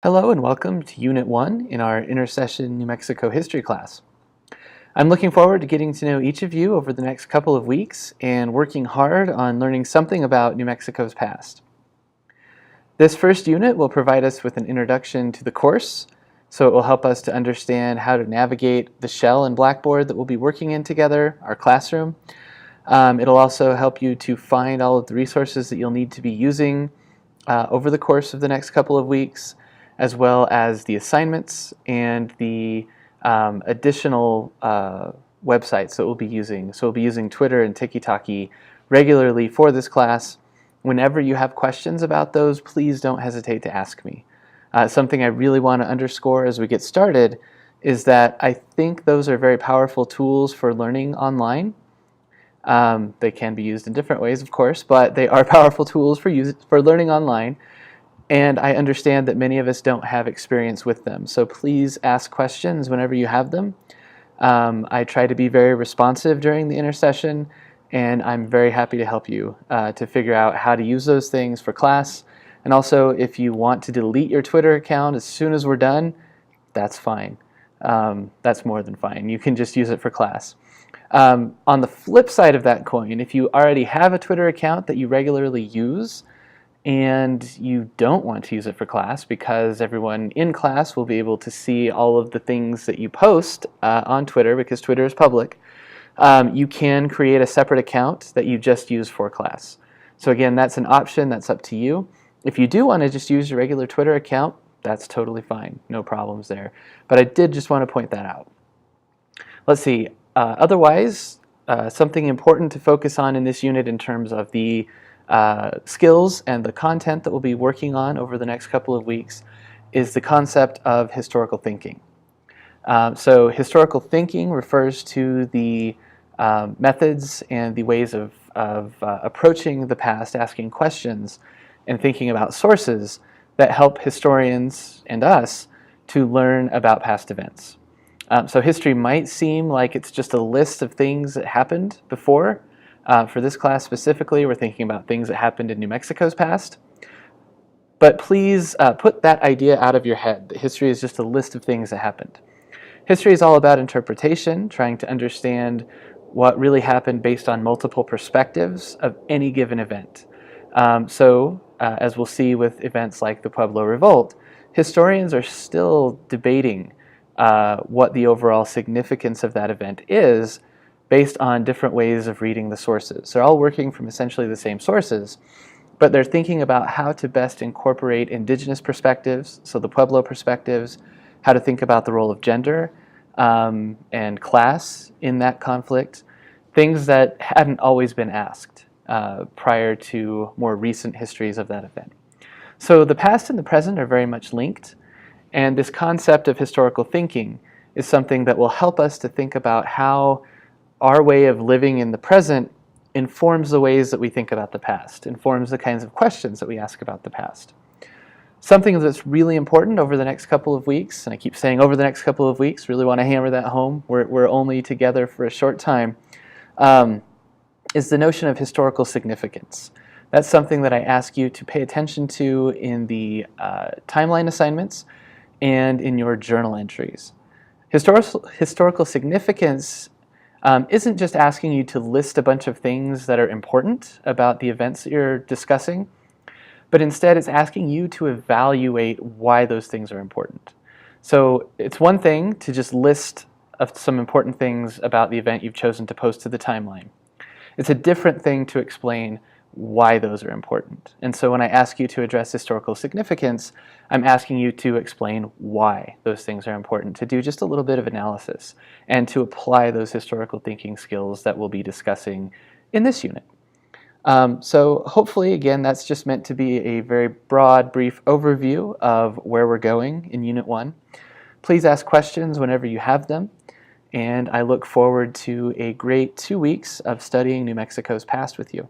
Hello and welcome to Unit 1 in our Intersession New Mexico history class. I'm looking forward to getting to know each of you over the next couple of weeks and working hard on learning something about New Mexico's past. This first unit will provide us with an introduction to the course, so it will help us to understand how to navigate the shell and Blackboard that we'll be working in together, our classroom. It'll also help you to find all of the resources that you'll need to be using over the course of the next couple of weeks, as well as the assignments and the additional websites that we'll be using. So we'll be using Twitter and Tiki-Taki regularly for this class. Whenever you have questions about those, please don't hesitate to ask me. Something I really want to underscore as we get started is that I think those are very powerful tools for learning online. They can be used in different ways, of course, but they are powerful tools for learning online. And I understand that many of us don't have experience with them. So please ask questions whenever you have them. I try to be very responsive during the intersession, and I'm very happy to help you to figure out how to use those things for class. And also, if you want to delete your Twitter account as soon as we're done, that's fine. That's more than fine. You can just use it for class. On the flip side of that coin, if you already have a Twitter account that you regularly use, and you don't want to use it for class because everyone in class will be able to see all of the things that you post on Twitter because Twitter is public, you can create a separate account that you just use for class. So again, that's an option, that's up to you. If you do want to just use your regular Twitter account, that's totally fine, no problems there. But I did just want to point that out. Let's see, otherwise, something important to focus on in this unit in terms of the skills and the content that we'll be working on over the next couple of weeks is the concept of historical thinking. So historical thinking refers to the methods and the ways of approaching the past, asking questions, and thinking about sources that help historians and us to learn about past events. So history might seem like it's just a list of things that happened before. For this class specifically, we're thinking about things that happened in New Mexico's past. But please put that idea out of your head, that history is just a list of things that happened. History is all about interpretation, trying to understand what really happened based on multiple perspectives of any given event. As we'll see with events like the Pueblo Revolt, historians are still debating what the overall significance of that event is, based on different ways of reading the sources. They're all working from essentially the same sources, but they're thinking about how to best incorporate indigenous perspectives, so the Pueblo perspectives, how to think about the role of gender and class in that conflict, things that hadn't always been asked prior to more recent histories of that event. So the past and the present are very much linked, and this concept of historical thinking is something that will help us to think about how our way of living in the present informs the ways that we think about the past, informs the kinds of questions that we ask about the past. Something that's really important over the next couple of weeks, and I keep saying over the next couple of weeks, really want to hammer that home, we're only together for a short time, is the notion of historical significance. That's something that I ask you to pay attention to in the timeline assignments and in your journal entries. Historical significance isn't just asking you to list a bunch of things that are important about the events that you're discussing, but instead it's asking you to evaluate why those things are important. So it's one thing to just list some important things about the event you've chosen to post to the timeline. It's a different thing to explain why those are important. And so when I ask you to address historical significance, I'm asking you to explain why those things are important, to do just a little bit of analysis, and to apply those historical thinking skills that we'll be discussing in this unit. So hopefully, again, that's just meant to be a very broad, brief overview of where we're going in Unit 1. Please ask questions whenever you have them, and I look forward to a great 2 weeks of studying New Mexico's past with you.